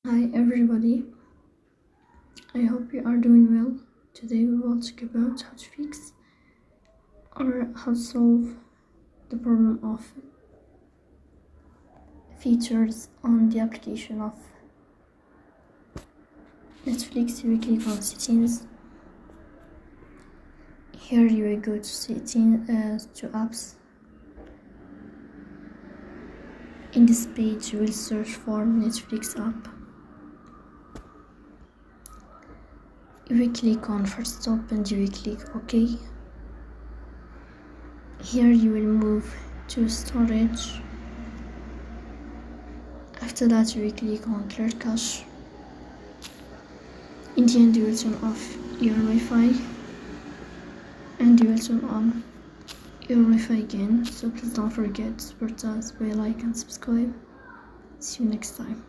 Hi everybody, I hope you are doing well. Today we will talk about how to fix or how to solve the problem of features on the application of Netflix. You will click on settings. Here you will go to settings, to apps. In this page you will search for Netflix app. You will click on first stop and you will click OK. Here you will move to storage. After that you will click on clear cache. In the end you will turn off your Wi-Fi and you will turn on your Wi-Fi again. So please don't forget to support us by like and subscribe. See you next time.